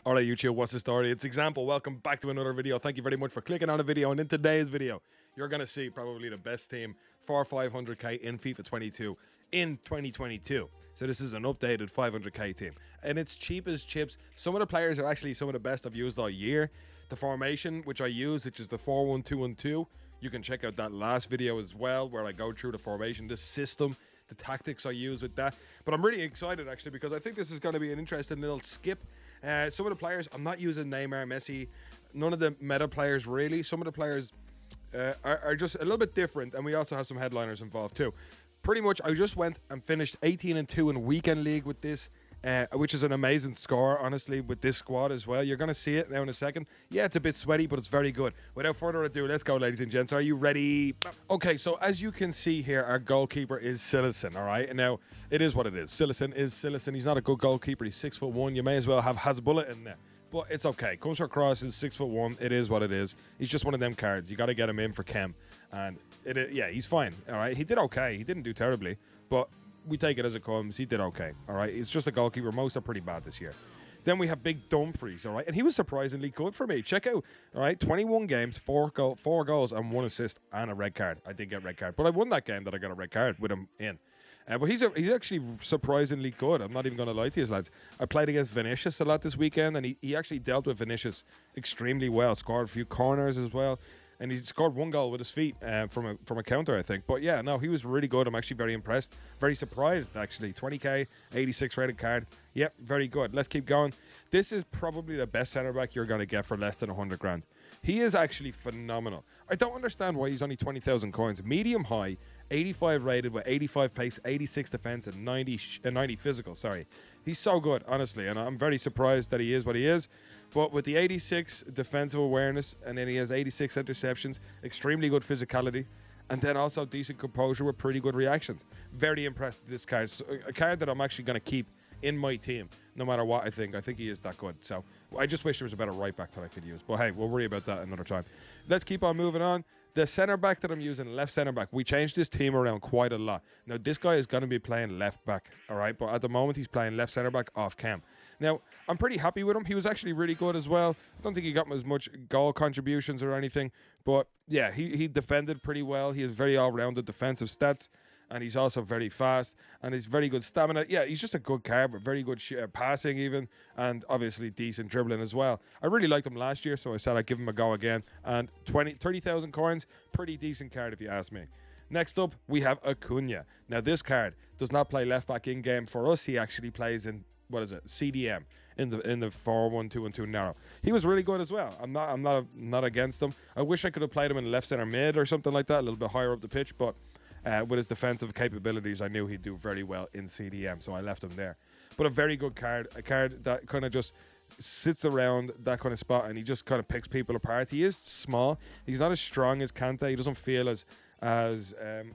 Alright YouTube, what's the story? It's Example. Welcome back to another video. Thank you very much for clicking on the video. And in today's video, you're going to see probably the best team for 500k in FIFA 22 in 2022. So this is an updated 500k team. And it's cheap as chips. Some of the players are actually some of the best I've used all year. The formation which I use, which is the 4-1-2-1-2. You can check out that last video as well, where I go through the formation, the system, the tactics I use with that. But I'm really excited actually, because I think this is going to be an interesting little skip. Some of the players, I'm not using Neymar, Messi, none of the meta players really. Some of the players are just a little bit different, and we also have some headliners involved too. Pretty much, I just went and finished 18-2 in Weekend League with this, which is an amazing score, honestly, with this squad as well. You're going to see it now in a second. Yeah, it's a bit sweaty, but it's very good. Without further ado, let's go, ladies and gents. Are you ready? Okay, so as you can see here, our goalkeeper is Silesen, all right? And now, it is what it is. Silesen is Silesen. He's not a good goalkeeper. He's 6'1". You may as well have Hasbulla in there. But it's okay. Comes for crosses, 6'1". It is what it is. He's just one of them cards. You got to get him in for Chem. And yeah, he's fine. All right, he did okay. He didn't do terribly, but we take it as it comes. He did okay. All right, it's just a goalkeeper. Most are pretty bad this year. Then we have Big Dumfries. All right, and he was surprisingly good for me. Check out. All right, 21 games, 4 goals, and 1 assist, and a red card. I did get a red card, but I won that game that I got a red card with him in. But he's actually surprisingly good. I'm not even going to lie to you, lads. I played against Vinicius a lot this weekend, and he actually dealt with Vinicius extremely well. Scored a few corners as well. And he scored 1 goal with his feet from a counter, I think. But yeah, no, he was really good. I'm actually very impressed. Very surprised, actually. 20k, 86 rated card. Yep, very good. Let's keep going. This is probably the best centre-back you're going to get for less than 100 grand. He is actually phenomenal. I don't understand why he's only 20,000 coins. Medium high, 85 rated with 85 pace, 86 defense, and 90 physical. Sorry. He's so good, honestly. And I'm very surprised that he is what he is. But with the 86 defensive awareness, and then he has 86 interceptions, extremely good physicality, and then also decent composure with pretty good reactions. Very impressed with this card. So a card that I'm actually going to keep in my team, no matter what I think. I think he is that good. So I just wish there was a better right back that I could use. But hey, we'll worry about that another time. Let's keep on moving on. The centre back that I'm using, left centre back, we changed this team around quite a lot. Now, this guy is going to be playing left back, all right? But at the moment, he's playing left centre back off cam. Now, I'm pretty happy with him. He was actually really good as well. I don't think he got as much goal contributions or anything. But yeah, he defended pretty well. He has very all-rounded defensive stats. And he's also very fast. And he's very good stamina. Yeah, he's just a good card, but very good passing even. And obviously decent dribbling as well. I really liked him last year, so I said I'd give him a go again. And 30,000 coins, pretty decent card if you ask me. Next up, we have Acuna. Now, this card does not play left back in game for us. He actually plays in, what is it, CDM in the 4-1-2-1-2 narrow. He was really good as well. I'm not against him. I wish I could have played him in left center mid or something like that, a little bit higher up the pitch, but with his defensive capabilities, I knew he'd do very well in CDM, so I left him there. But a very good card, a card that kind of just sits around that kind of spot, and he just kind of picks people apart. He is small. He's not as strong as Kante. He doesn't feel as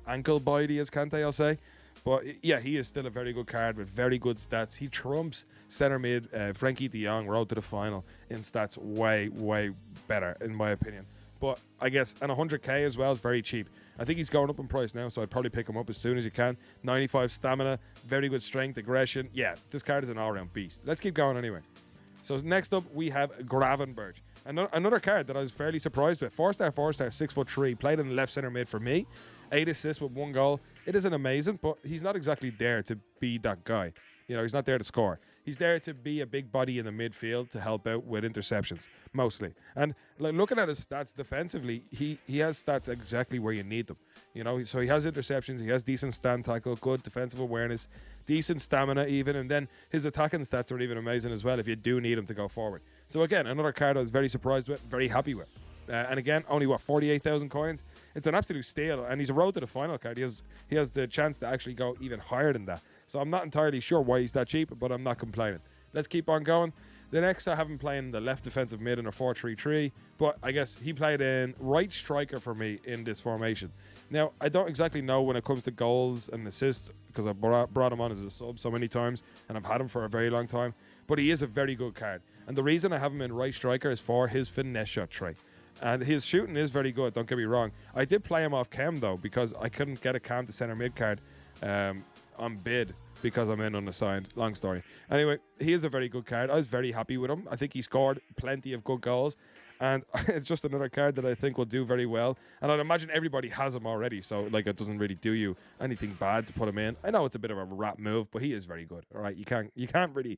ankle-bitey as Kante, I'll say. But yeah, he is still a very good card with very good stats. He trumps center mid Frankie de Jong, road to the final in stats way, way better, in my opinion. But I guess, and 100k as well is very cheap. I think he's going up in price now, so I'd probably pick him up as soon as you can. 95 stamina, very good strength, aggression. Yeah, this card is an all-round beast. Let's keep going anyway. So next up, we have Gravenberch. Another card that I was fairly surprised with. 4-star, 6'3", played in left center mid for me. 8 assists with 1 goal. It isn't amazing, but he's not exactly there to be that guy. You know, he's not there to score. He's there to be a big body in the midfield to help out with interceptions, mostly. And like, looking at his stats defensively, he has stats exactly where you need them. You know, so he has interceptions, he has decent stand tackle, good defensive awareness, decent stamina even, and then his attacking stats are even amazing as well if you do need him to go forward. So again, another card I was very surprised with, very happy with. And again, only, 48,000 coins? It's an absolute steal, and he's a road to the final card. He has the chance to actually go even higher than that. So I'm not entirely sure why he's that cheap, but I'm not complaining. Let's keep on going. The next, I have him playing the left defensive mid in a 4-3-3, but I guess he played in right striker for me in this formation. Now, I don't exactly know when it comes to goals and assists, because I brought him on as a sub so many times, and I've had him for a very long time, but he is a very good card. And the reason I have him in right striker is for his finesse shot trait. And his shooting is very good, don't get me wrong. I did play him off cam, though, because I couldn't get a cam to center mid card on bid because I'm in unassigned. Long story. Anyway, he is a very good card. I was very happy with him. I think he scored plenty of good goals. And it's just another card that I think will do very well. And I'd imagine everybody has him already, so like it doesn't really do you anything bad to put him in. I know it's a bit of a rat move, but he is very good. All right, you can't really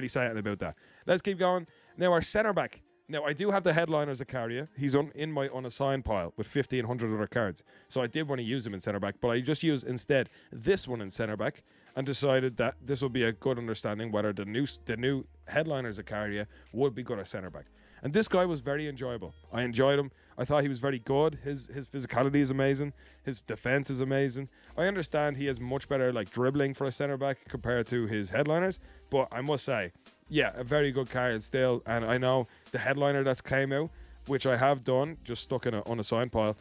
say anything about that. Let's keep going. Now our centre back. Now I do have the headliner ZAKARIA. He's in my unassigned pile with 1,500 other cards. So I did want to use him in centre back, but I just used instead this one in centre back and decided that this would be a good understanding whether the new headliner ZAKARIA would be good at centre back. And this guy was very enjoyable. I enjoyed him. I thought he was very good. His physicality is amazing. His defense is amazing. I understand he has much better like dribbling for a centre back compared to his headliners, but I must say, yeah, a very good card still. And I know the headliner that's came out, which I have done, just stuck in an unassigned pile,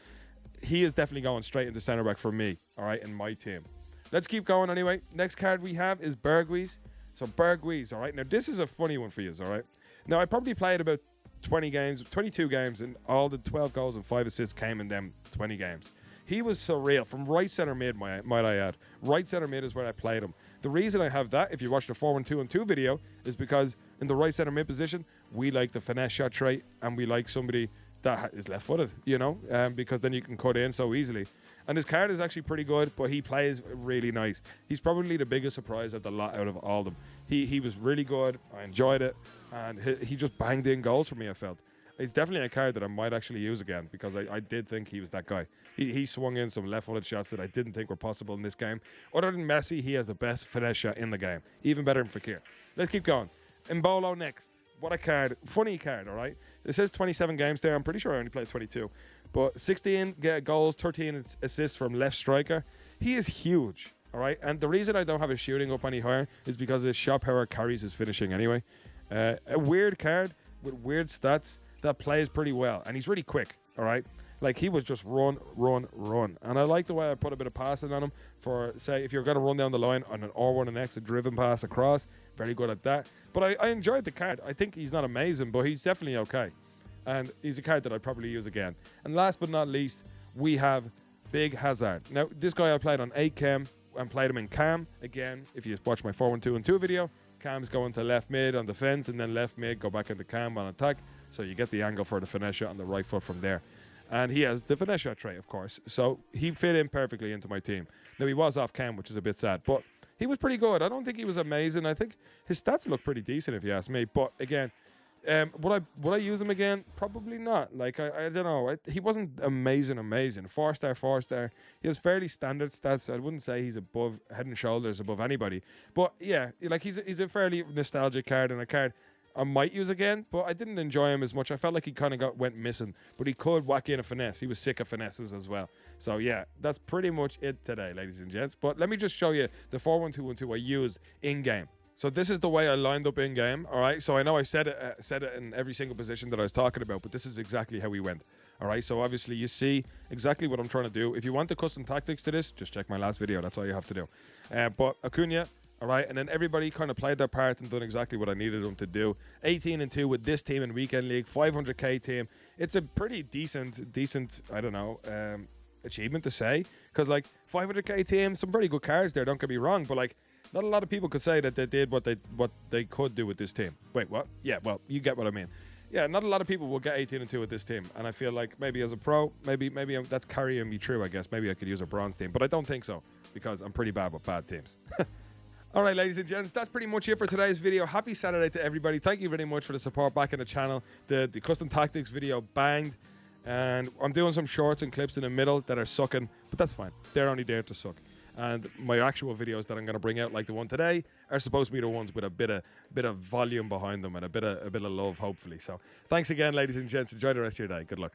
he is definitely going straight into centre back for me, all right, in my team. Let's keep going anyway. Next card we have is Berghuis. So Berghuis, all right. Now this is a funny one for you, all right. Now I probably played about 22 games, and all the 12 goals and 5 assists came in them 20 games. He was surreal from right centre mid, might I add. Right centre mid is where I played him. The reason I have that, if you watch the 4-1-2-2 video, is because in the right centre mid position, we like the finesse shot trait, and we like somebody that is left-footed, you know, because then you can cut in so easily. And his card is actually pretty good, but he plays really nice. He's probably the biggest surprise of the lot out of all of them. He was really good. I enjoyed it. And he just banged in goals for me, I felt. It's definitely a card that I might actually use again because I did think he was that guy. He swung in some left-footed shots that I didn't think were possible in this game. Other than Messi, he has the best finesse shot in the game. Even better than Fekir. Let's keep going. Mbolo next. What a card. Funny card, all right? It says 27 games there. I'm pretty sure I only played 22. But 16 goals, 13 assists from left striker. He is huge, all right? And the reason I don't have his shooting up any higher is because his shot power carries his finishing anyway. A weird card with weird stats that plays pretty well. And he's really quick, all right? Like, he was just run. And I like the way I put a bit of passing on him for, say, if you're going to run down the line on an R1 and X, a driven pass across. Very good at that. But I enjoyed the card. I think he's not amazing, but he's definitely okay. And he's a card that I'd probably use again. And last but not least, we have Big Hazard. Now, this guy I played on 8 chem and played him in cam. Again, if you watch my 4-1-2-2 video, cam's going to left mid on defense and then left mid, go back into cam on attack. So you get the angle for the finesse shot on the right foot from there. And he has the finesse shot trait, of course. So he fit in perfectly into my team. Now, he was off cam, which is a bit sad, but he was pretty good. I don't think he was amazing. I think his stats look pretty decent, if you ask me. But again, would I use him again? Probably not. Like, I don't know. He wasn't amazing. 4-star. He has fairly standard stats. I wouldn't say he's above, head and shoulders above anybody. But yeah, like he's a fairly nostalgic card and a card I might use again, but I didn't enjoy him as much. I felt like he kind of went missing, but he could whack in a finesse. He was sick of finesses as well. So yeah, that's pretty much it today, ladies and gents. But let me just show you the 4-1-2-1-2 I used in-game. So this is the way I lined up in-game, all right? So I know I said it in every single position that I was talking about, but this is exactly how we went, all right? So obviously you see exactly what I'm trying to do. If you want the custom tactics to this, just check my last video. That's all you have to do. But Acuna, all right, and then everybody kind of played their part and done exactly what I needed them to do. 18-2 with this team in Weekend League, 500k team. It's a pretty decent, I don't know, achievement to say. Because, like, 500k team, some pretty good cards there, don't get me wrong. But, like, not a lot of people could say that they did what they could do with this team. Wait, what? Yeah, well, you get what I mean. Yeah, not a lot of people will get 18-2 with this team. And I feel like maybe as a pro, maybe that's carrying me through, I guess. Maybe I could use a bronze team. But I don't think so, because I'm pretty bad with bad teams. All right, ladies and gents, that's pretty much it for today's video. Happy Saturday to everybody. Thank you very much for the support back in the channel. The custom tactics video banged. And I'm doing some shorts and clips in the middle that are sucking, but that's fine. They're only there to suck. And my actual videos that I'm going to bring out, like the one today, are supposed to be the ones with a bit of volume behind them and a bit of love, hopefully. So thanks again, ladies and gents. Enjoy the rest of your day. Good luck.